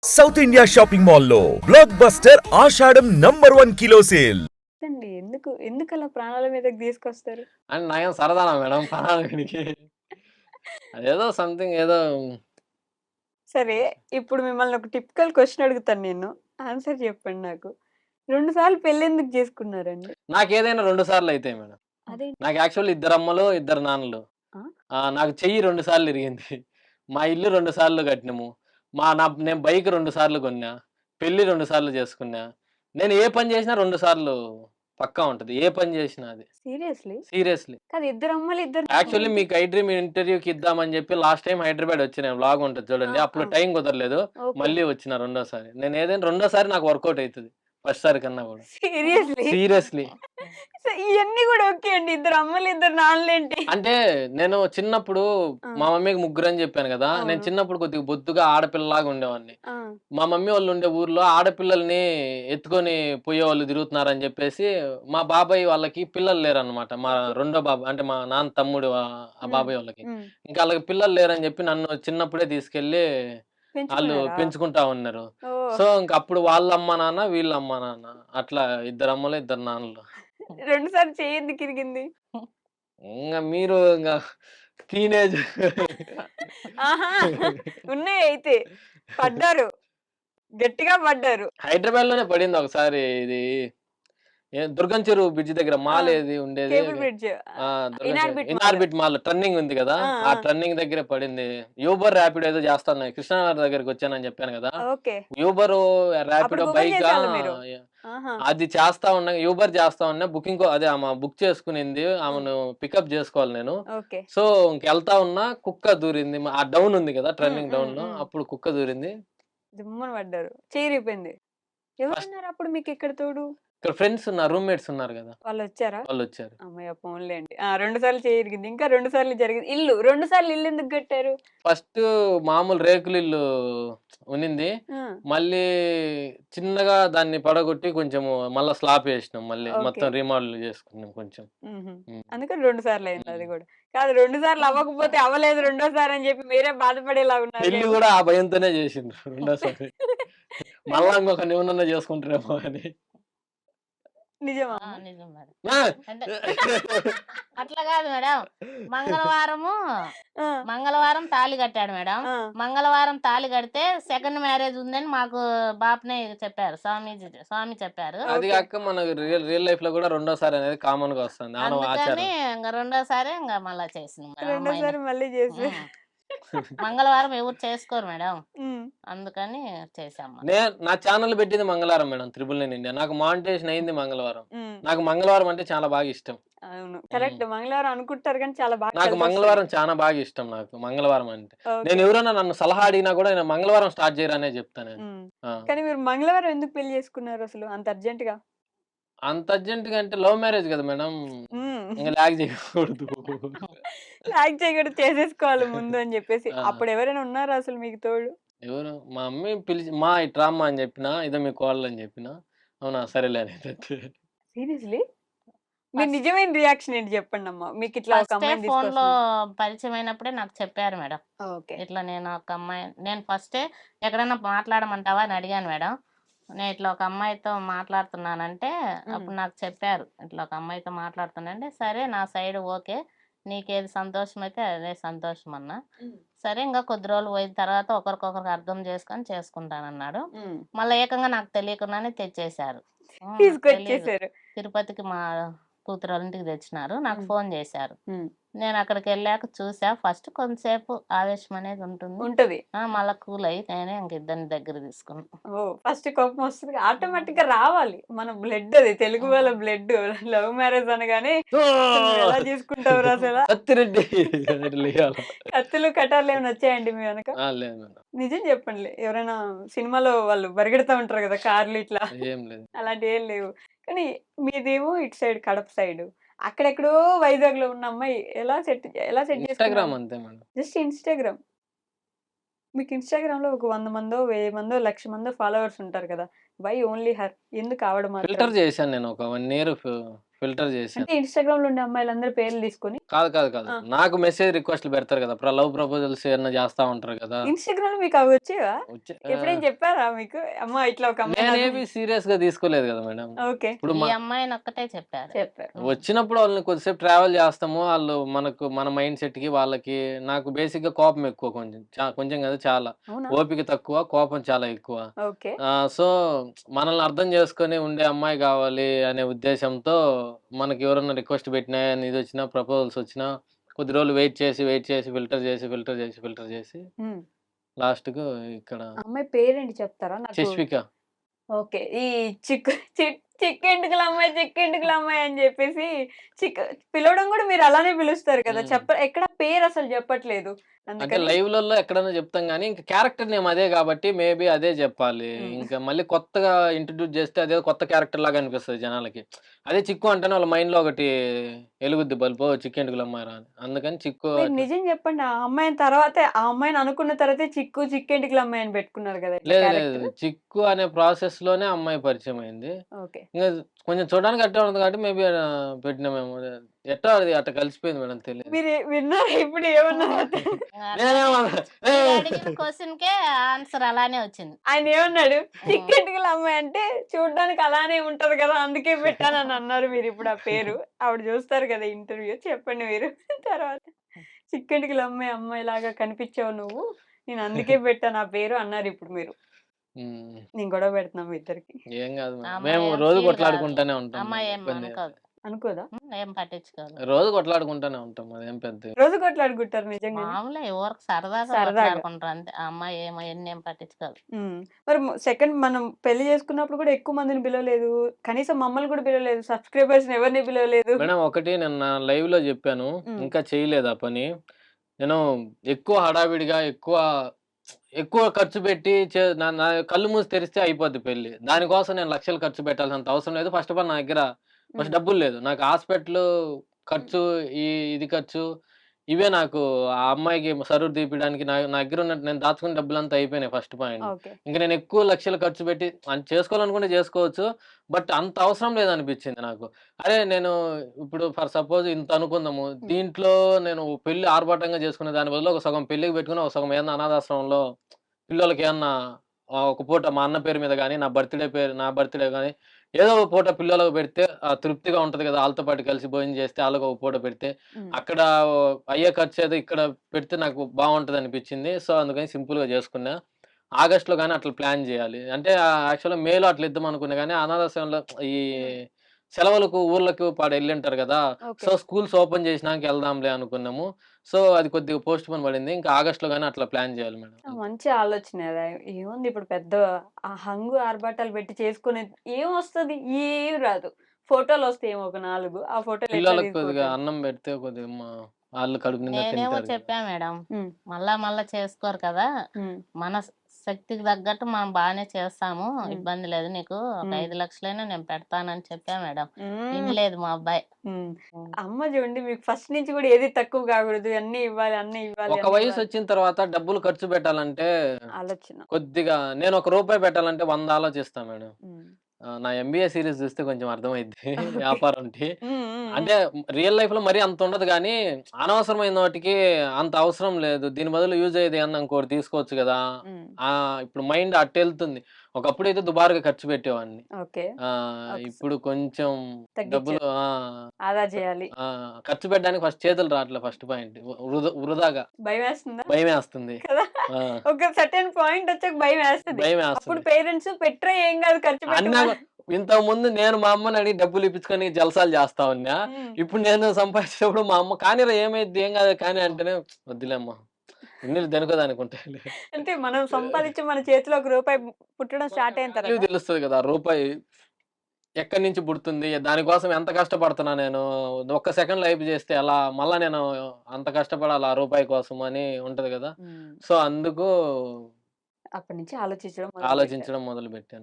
South India shopping మాల్లో block buster ఆషాఢం #1 kilo sale. అండి. ఎందుకు అలా ప్రాణాల మీదకి తీసుకొస్తారు? అండ్ నాకేం సరదానా మేడం పరానికి. అదేదో సంథింగ్ ఏదో సరే, ఇప్పుడు మిమ్మల్ని ఒక టిపికల్ క్వెషన్ అడుగుతాను నేను. ఆన్సర్ చెప్పండి నాకు. 2 సార్లు పెళ్లెందుకు చేసుకున్నారండి? నాకేదైనా 2 సార్లు అయితాయి మేడం. అదేంటి? నాకు యాక్చువల్లీ ఇద్దరమ్మలు, ఇద్దరు నాన్నలు. ఆ! నాకు చెయ్యి 2 సార్లు ఇరిగింది. మా ఇల్లు 2 సార్లు కట్టినాము. నేను బైక్ 2 సార్లు కొన్నా. పెళ్లి 2 సార్లు చేసుకున్నా. నేను ఏ పని చేసినా 2 సార్లు పక్కా ఉంటది. ఏ పని చేసినా అది. సీరియస్‌లీ? సీరియస్‌లీ. కాదు, ఇద్దరు అమ్మలు, ఇద్దరు యాక్చువల్లీ నాన్నలు. మీకు ఐ డ్రీమ్ ఇంటర్వ్యూకి ఇద్దామని చెప్పి లాస్ట్ టైమ్ హైదరాబాద్ వచ్చిన వ్లాగ్ ఉంటది చూడండి. ఆ! అప్పుడు ఆ! టైం కుదరలేదు. ఓకే. మళ్ళీ వచ్చిన రెండోసారి. నేను ఏదైనా రెండోసారి నాకు వర్కౌట్ అయితది. ఫస్ట్ సారి కన్నా కూడా. సీరియస్‌లీ? సీరియస్‌లీ. సో, ఇయన్నీ గూడా ఓకే అండి. ఇద్దరు అమ్మలు, ఇద్దరు నాన్నలేంటి? అంటే నేను చిన్నప్పుడు ఆ! మా మమ్మీకి ముగ్గురని చెప్పాను గదా! నేను అవును. చిన్నప్పుడు కొద్దిగా బొద్దుగా ఆడపిల్లలాగా ఉండేవాడిని. ఆ! మా మమ్మీ వాళ్ళు ఉండే ఊర్లో ఆడపిల్లల్ని ఎత్తుకొని పోయేవాళ్ళు తిరుగుతున్నారని జెప్పేసి, మా బాబాయ్ వాళ్ళకి పిల్లలు లేరనమాట. మా ఓకే. రెండో బాబాయ్ అంటే మా నాన్న తమ్ముడు ఆ హ్మ్. బాబాయ్ వాళ్ళకి. హ్మ్. ఇంకా ఆళ్ళకి పిల్లలు లేరని జెప్పి నన్ను చిన్నప్పుడే తీసుకెళ్ళి ఆళ్ళు పెంచుకున్నారా? పెంచుకుంటా ఉన్నారు. ఓహ్! సో, ఇంక అప్పుడు వాళ్ళ అమ్మ, నాన్న, వీళ్ళ అమ్మ, నాన్న అట్లా ఇద్దరు అమ్మలు, ఇద్దరు నాన్నలు. 2 సార్లు చెయ్యెందుకు ఇరిగింది? మీరు టీనేజ్ ఆహా! ఉన్నాయయితే. పడ్డారు. గట్టిగా పడ్డారు. హైదరాబాద్‌లోనే పడింది ఒకసారి ఇది దుర్గం చెరువు బ్రిడ్జ్ దగ్గర ఆ! మాల్ ఏది ఉండేది? Cable bridge. Durgam Cheruvu Inorbit mall. Inorbit mall turning ఉంది గదా! ఆ! ఆ ఆ! టర్నింగ్ దగ్గరే పడింది. యూబర్, ర్యాపిడో ఏదో చేస్తున్నాయి. కృష్ణానగర్ దగ్గరికొచ్చానని చెప్పాను గదా! ఓకే. యూబరు, అప్పుడు ర్యాపిడో గూగుల్ బైకా చేసేవాళ్ళా మీరు? ఆహా! అది చేస్తా ఉన్నా యూబర్ చేస్తా ఉన్నా బుకింగ్ అదే ఆమె బుక్ చేసుకునింది. ఆ! ఆమెను పికప్ జేసుకోవాలి నేను. ఓకే. సో, ఇంకెళ్తా ఉన్నా కుక్క దూరింది. ఆ డౌన్ ఉంది గదా! హ్మ్. టర్నింగ్ హ్మ్. డౌన్‌లో హ్మ్. అప్పుడు కుక్క దూరింది. దిమ్మన పడ్డారు. చెయ్యి ఇరిగిపోయింది. ఫస్ట్ ఎవరున్నారప్పుడు మీకిక్కడ తోడు? ఇక్కడ ఫ్రెండ్స్ ఉన్నారు. రూమ్‌మేట్స్ ఉన్నారు గదా! వాళ్ళొచ్చారా? వాళ్ళొచ్చారు. హమ్మయ్య! పోనీలెండి. ఆ! 2 సార్లు చెయ్యి ఇరిగింది. ఇంకా 2 సార్లు జరిగింది. 2 సార్లు ఇల్లెందుకు కట్టారు? ఫస్టు మామూలు రేకులిల్లు ఉన్నింది. ఆ! మళ్ళీ చిన్నగా దాన్ని పడగొట్టి కొంచెము మళ్ళా స్లాపేసినాం మళ్ళీ. ఓకే. మొత్తం రీమోడల్ చేసుకున్నాం కొంచెం. హుహు. హ్మ్. అందుకని 2 సార్లయింది హ్మ్. అది గూడా. కాదు, 2 సార్లు అవ్వకపోతే అవ్వలేదు రెండోసారి అని జెప్పి మీరే పెళ్లి బాధపడేలాగున్నారుగా. గూడా ఆ భయంతోనే జేసిండ్రు రెండోసారి. అంటే మళ్ళా ఇంకొక ఏమన్నా చేసుకుంటారేమో అని. నిజమా ఆ! అమ్మ? నిజం మేడం. ఆ! అంటే అట్లా గాదు మేడం. మంగళవారము ఆ! మంగళవారం తాళి కట్టాడు మేడం. ఆ! మంగళవారం తాళి కడితే సెకండ్ మ్యారేజ్ ఉందని మాకు బాపనే చెప్పారు. స్వామి చెప్పారు. అది ఓకే. గాక మనకు రియల్ రియల్ లైఫ్‌లో గూడా రెండోసారి అనేది కామన్‌గా వస్తుంది. అందుకని ఆచారం. ఇంగ రెండోసారి మళ్ళా చేసినాం మేడం అమ్మాయిని. రెండోసారి మళ్ళీ జేసారు. హ్మ్. మంగళవారం ఎవరు చేసుకోరు మేడం. హ్మ్. అందుకని చేశాం మనం. నా ఛానెల్ పెట్టింది మంగళవారం మేడం 'త్రిబుల్ నైన్ ఇండియా'. నాకు మానిటైజేషన్ అయింది మంగళవారం. హ్మ్. నాకు మంగళవారం అంటే చాలా బాగా ఇష్టం. అవును. హ్మ్. కరెక్ట్. మంగళవారం అనుకుంటారు గానీ చాలా బాగా నాకు కలిసొస్తది. మంగళవారం చానా బాగా ఇష్టం నాకు. మంగళవారం అంటే. ఓకే. నేనెవరైనా నన్ను సలహా అడిగినా గూడా నేను మంగళవారం స్టార్ట్ జేయరనే జెప్తా నేను. హ్మ్. ఆ! కానీ మీరు మంగళవారం ఎందుకు పెళ్లి చేసుకున్నారసలు అంత అర్జెంట్‌గా? అంత అర్జెంట్‌గా అంటే లవ్ మ్యారేజ్ గదా మేడం. హ్మ్. ఇంగ లాగ్ జేయకూడదు. లాగ్ చేయకూడదు, చేసేసుకోవాలి ముందు అని జెప్పేసి. ఆ! అప్పుడెవరైనా ఉన్నారా అసలు మీకు తోడు? ఎవరు మా అమ్మే పిలిచి ఇటు రామ్మా అని జెప్పినా. ఇదో మీ కోడలని జెప్పినా. అవునా సరేలే అనిందంతే. సీరియస్‌లీ? మీ ఫస్ట్ నిజమైన రియాక్షన్ ఏంటి జెప్పండమ్మా? మీకిట్లా ఒక ఫస్టే అమ్మాయిని ఫోన్‌లో తీసుకొస్తున్నాం. పరిచయమైనప్పుడే నాకు చెప్పారు మేడం. ఓకే. ఇట్లా నేను ఫస్టే ఎక్కడైనా మాట్లాడమంటావా అని అడిగాను మేడం. నేను ఇట్లా ఒక అమ్మాయితో మాట్లాడుతున్నానంటే, హ్మ్. అప్పుడు నాకు చెప్పారు. ఇట్లా ఒక అమ్మాయితో మాట్లాడుతున్నానంటే, సరే నా సైడ్ ఓకే. నీకేది సంతోషమైతే అదే సంతోషం అన్నా. హ్మ్. సరే ఇంగా కొద్ది రోజులు పోయిన తర్వాత ఒకరికొకరు అర్థం చేసుకొని చేసుకుంటానన్నాడు. హ్మ్. మళ్ళా ఏకంగా నాకు తెలియకుండానే తెచ్చేశారు. నాకు తెలీదు. తీసుకొచ్చేసారు. తిరుపతికి మా కూతురోళ్ళింటికి తెచ్చినారు. నాకు హ్మ్. ఫోను చేశారు. హ్మ్. నేనక్కడికెళ్ళాక చూసా. ఫస్ట్ కొంతసేపు ఆవేశం అనేది ఉంటుంది. ఉంటది. మళ్ళా కూల్ అయ్యి నేనే ఇంక ఇద్దరిని దగ్గరికి తీసుకున్నా. ఓహ్! ఫస్ట్ కోపమొస్తది. హ్మ్. ఆటోమేటిక్‌గా రావాలి. మన బ్లడ్ అది. తెలుగు వాళ్ళ హ్మ్. బ్లడ్. లవ్ మ్యారేజ్ అనగానే అసలు నువ్వెలా ఓహ్! చేసుకుంటావురా అసల? సత్తిరెడ్డి అని లెగాల. కత్తులు, కటార్లేమైనా వచ్చాయండి మీ వెనక? లేదు మేడం. నిజం చెప్పండి. ఎవరైనా సినిమాలో వాళ్ళు పరిగెడతా ఉంటారు గదా! కార్లు ఇట్లా. ఏం లేదు. అలాంటియేం లేవు. కానీ మీదేమో ఇటు సైడ్ కడప సైడు. అక్కడెక్కడో వైజాగ్‌లో ఉన్న అమ్మాయి ఎలా సెట్ చేసుకున్నారు? ఇన్‌స్టాగ్రామ్ అంతే మేడం. Just Instagram. మీకు ఇన్‌స్టాగ్రామ్‌లో ఒక 100 మందో, 1000 మందో, 1,00,000 మందో ఫాలోవర్స్ ఉంటారు కదా! Why only her? ఎందుకు ఆవిడ ఫిల్టర్ మాత్రమే? చేశాను నేను ఒక 1 ఇయర్ ఫిల్టర్ చేశాను. అంటే ఇన్‌స్టాగ్రామ్‌లో ఉండే అమ్మాయిలందరి పేర్లు తీసుకొని కాదు. ఆ! నాకు మెసేజ్ రిక్వెస్ట్‌లు పెడతారు కదా! లవ్ ప్రపోజల్స్ ఏమన్నా చేస్తా ఉంటారు కదా! ఇన్‌స్టాగ్రామ్‌లో మీకు అవి వచ్చేవా? వచ్చే ఎప్పుడైనా చెప్పారా మీకు? అమ్మ ఇట్లా ఒక అమ్మాయి నాకు నేనేమి సీరియస్‌గా తీసుకోలేదు కదా మేడం. ఓకే. ఇప్పుడు ఈ అమ్మాయినొక్కటే చెప్పారు. చెప్పారు. వచ్చినప్పుడు వాళ్ళని కొద్దిసేపు ట్రావెల్ చేస్తాము. ఆళ్ళు మన మైండ్ సెట్‌కి వాళ్ళకి నాకు బేసిక్‌గా కోపం ఎక్కువ కొంచెం. కొంచెం కాదు చాలా. అవునా? ఓపిక తక్కువ, కోపం చాలా ఎక్కువ. ఓకే. సో, మనల్ని అర్థం చేసుకొని ఉండే అమ్మాయి గావాలి అనే ఉద్దేశ్యంతో మనకి ఎవరన్నా రిక్వెస్ట్ పెట్టినా, ఇదొచ్చినా, ప్రపోజల్స్ వచ్చినా కొద్ది రోజులు వెయిట్ చేసి ఫిల్టర్ చేసి హ్మ్. లాస్ట్‌కు ఇక్కడ అమ్మాయి పేరేంటి చెప్తారా నాకు? శిష్విక. ఓకే. ఈ చిక్కెంటుకల అమ్మాయి, చిక్కెంటుకల అమ్మాయి అని జెప్పేసి చిక్ పిలవడం గూడా మీరు అలానే పిలుస్తారు కదా! హ్మ్. ఎక్కడ పేరసలు జెప్పట్లేదు. అంటే అందుకని లైవ్‌లలో ఎక్కడైనా చెప్తాం గానీ, ఇంక క్యారెక్టర్ నేమ్ అదే గాబట్టి మేబీ అదే జెప్పాలి. హ్మ్. ఇంకా మళ్ళీ కొత్తగా ఇంట్రొడ్యూస్ జేస్తే అదేదో కొత్త క్యారెక్టర్ లాగా అనిపిస్తది జనాలకి. అదే చిక్కు అంటేనే వాళ్ళ మైండ్‌లో ఒకటి ఎలుగుద్ది బల్బు. ఓహ్! చిక్కెంటుకులమ్మాయిరా అని. అందుకని చిక్కు మీరు అట్లా. నిజం జెప్పండి. ఆ అమ్మాయిని అనుకున్న తర్వాతే చిక్కెంటుకల అమ్మాయి అని పెట్టుకున్నారు గదా! ఇట్లా లేదు. క్యారెక్టర్. చిక్కు అనే ప్రాసెస్‌లోనే అమ్మాయి పరిచయమైంది. ఓకే. ఇంగ కొంచెం చూడడానికి అట్టే ఉంటది కాబట్టి మేబీ పెట్టినామేమో. ఎట్టో అది అట్ట కలిసిపోయింది మేడం తెలీదు. మీరు విన్నారా ఇప్పుడు ఏమన్నారో నేనేమన్నా మీరు ఏయ్! అడిగిన క్వెషన్‌కే ఆన్సర్ అలానే వచ్చింది. ఆయనేమన్నాడు? హ్మ్. చిక్కెంటుకల అమ్మాయి అంటే చూడ్డానికి అలానే ఉంటది కదా! అందుకే పెట్టానని అన్నారు మీరిప్పుడు ఆ పేరు. ఆవిడ చూస్తారు కదా ఇంటర్వ్యూ. చెప్పండి మీరు తర్వాత. చిక్కెంటుకల అమ్మాయిలాగా కనిపించావు నువ్వు. నేను అందుకే పెట్టాను ఆ పేరు అన్నారిప్పుడు మీరు. హ్మ్. నేను గొడవ పెడుతున్నా మీ ఇద్దరికి. ఏం గాదు ఆ మేడం. అమ్మాయి మేము ఏం రోజు ఫీల్ కాదు. కొట్లాడుకుంటానే ఉంటాం. అమ్మాయి ఏం ఇబ్బందేం అనుకోదు. లేదు. అనుకోదా? ఏం పట్టించుకోదు. రోజు కొట్లాడుకుంటానే ఉంటాం. అదేం పెద్ద రోజు కొట్లాడుకుంటారు నిజంగానే. మామూలే ఊరక సరదాగా సరదాగా. కొట్లాడుకుంటారు అంతే. ఆ అమ్మాయి అయన్నీ ఏం పట్టించుకోదు. హ్మ్. మరి సెకండ్ మనం పెళ్లి చేసుకున్నప్పుడు కూడా ఎక్కువ మందిని పిలవలేదు. కనీసం మమ్మల్ని కూడా పిలవలేదు. సబ్‌స్క్రైబర్స్‌ని ఎవరిని పిలవలేదు. మేడం ఒకటి నిన్న లైవ్‌లో జెప్పాను. హ్మ్. ఇంకా చేయలేదు ఆ పని. నేను ఎక్కువ హడావిడిగా ఎక్కువ ఖర్చు పెట్టి నా నా కళ్ళు మూసి తెరిస్తే అయిపోద్ది పెళ్లి. దానికోసం నేను లక్షలు ఖర్చు పెట్టాల్సినంత అవసరం లేదు. ఫస్ట్ ఆఫ్ ఆల్ నా దగ్గర హ్మ్. డబ్బులు లేదు. నాకు హాస్పిటలు హ్మ్. ఖర్చు, ఈ ఇది ఖర్చు ఇవే నాకు ఆ అమ్మాయికి సరువు తీపియడానికి నా దగ్గర ఉన్న నేను దాచుకున్న డబ్బులంతా అయిపోయినాయి ఫస్ట్ పాయింట్. ఓకే. ఇంక నేను ఎక్కువ లక్షలు ఖర్చు పెట్టి చేసుకోవాలనుకుంటే చేసుకోవచ్చు. బట్ అంత అవసరం లేదనిపించింది నాకు. అరే! నేను ఇప్పుడు ఫర్ సపోజ్ ఇంత అనుకుందాము. హ్మ్. దీంట్లో నేను పెళ్లి ఆర్భాటంగా చేసుకునే దాని బదులు ఒక సగం పెళ్ళికి పెట్టుకొని, ఒక సగం ఏదన్నా అనాథాశ్రమంలో పిల్లోలకేమన్నా ఒక పూట మా అన్న పేరు మీద గాని, నా బర్త్‌డే గాని ఏదో ఒక పూట పిల్లలకు పెడితే తృప్తిగా ఉంటది కదా! ఆళ్ళతో పాటు కలిసి భోజనం చేస్తే ఆళ్ళకి ఒక పూట పెడితే, హ్మ్. అక్కడ అయ్యే ఖర్చేదో ఇక్కడ పెడితే నాకు బావుంటదనిపించింది. సో, అందుకని సింపుల్‌గా చేసుకున్నా. ఆగస్ట్‌లో గాని అట్లా ప్లాన్ జేయాలి. అంటే యాక్చువల్‌గా మేలో అట్లా ఇద్దామనుకున్నా గానీ, అనాథాశ్రమంలో ఈ హ్మ్. సెలవులకు ఊర్లకు ఎళ్ళింటారు గదా! ఓకే. సో, స్కూల్స్ ఓపెన్ చేసినాక ఎళ్దాంలే అనుకున్నాము. సో, అది కొద్దిగా పోస్ట్‌పోన్ పడింది. ఇంకా ఆగస్ట్‌లో గాని అట్లా ప్లాన్ జేయాలి మేడం. ఆ! మంచి ఆలోచనే అది. ఏముంది ఇప్పుడు పెద్ద ఆ హంగు ఆర్భాటాలు పెట్టి చేసుకునేది ఏమొస్తది? ఏం రాదు. ఫోటోలొస్తాయేమో ఒక 4. ఆ ఫోటోలు ఎట్లా పిల్లలకి కొద్దిగా తీసుకుపోతారు? అన్నం పెడితే కొద్దిగా ఆళ్ళు కడుపు నిండా నేనేమో తింటారు గదా! చెప్పా మేడం. హ్మ్. మళ్ళా చేసుకోరు కదా! హ్మ్. మన శక్తికి తగ్గట్టు మనం బానే చేస్తాము. హ్మ్. ఇబ్బంది లేదు నీకు. ఒక హ్మ్. 5,00,000 నేను పెడతానని చెప్పా మేడం. హ్మ్. ఇనలేదు మా అబ్బాయి. హ్మ్. హ్మ్. అమ్మ చూడండి మీకు ఫస్ట్ నుంచి కూడా ఏది తక్కువ కాకూడదు. అన్నీ ఇవ్వాలి, అన్నీ ఇవ్వాలి, ఒక అన్నీ ఇవ్వాలి. వయసొచ్చిన తర్వాత డబ్బులు ఖర్చు పెట్టాలంటే ఆలోచన. కొద్దిగా నేను ఒక రూపాయి పెట్టాలంటే 100 ఆలోచిస్తా మేడం. హ్మ్. నా ఎంబీఏ సీరీస్ చూస్తే కొంచెం అర్థమైద్ది ఓకే. వ్యాపారంకి. హ్మ్. హ్మ్. హ్మ్. అంటే రియల్ లైఫ్‌లో మరీ అంత ఉండదు గానీ, అనవసరమైన వాటికి అంత అవసరం లేదు. దీని బదులు యూజ్ అయ్యేది ఏమన్నా ఇంకోటి తీసుకోవచ్చు గదా! హ్మ్. ఇప్పుడు మైండ్ అటెళ్తుంది. ఒకప్పుడైతే దుబారుగా ఖర్చు పెట్టేవాడిని. ఓకే. ఒక ఇప్పుడు కొంచెం డబ్బులు తగ్గిచ్చారు. ఆదా చేయాలి. ఖర్చు పెట్టడానికి చేతులు రావట్లే ఫస్ట్ పాయింట్. వృధాగా భయమేస్తుందా? భయమేస్తుంది. కదా! ఆ! ఒక సర్టెన్ పాయింట్ వచ్చాక భయమేస్తది. అప్పుడు భయమేస్తుంది. పేరెంట్స్ పెట్టరా ఏం కాదు ఖర్చు అన్నా పెట్టమా ఇంతకుముందు నేను మా అమ్మని అడిగి డబ్బులు ఇప్పించుకొని జలసాలు చేస్తా ఉన్నా. హ్మ్. ఇప్పుడు నేను సంపాదించేటప్పుడు మా అమ్మ కానీరా ఏమైద్ది ఏం కాదు కానీ అంటేనే వద్దులే అమ్మ. ఎన్నీళ్ళు దేనికో దానికి ఉంటాయిలే. అంటే మనం సంపాదించి మన చేతిలో ఒక రూపాయి పుట్టడం స్టార్ట్ అయిన వాల్యూ తర్వాత తెలుస్తది కదా! రూపాయి ఎక్కడి నుంచి పుడుతుంది? దానికోసం ఎంత కష్టపడుతున్నా నేను. ఒక్క సెకండ్ లైఫ్ చేస్తే ఎలా? మళ్ళా నేను అంత కష్టపడాలా ఆ రూపాయి కోసం అని ఉంటది కదా! హ్మ్. సో, అందుకు అప్పటి నుంచి ఆలోచించడం మొదలుపెట్టారు. ఆలోచించడం మొదలుపెట్టాను.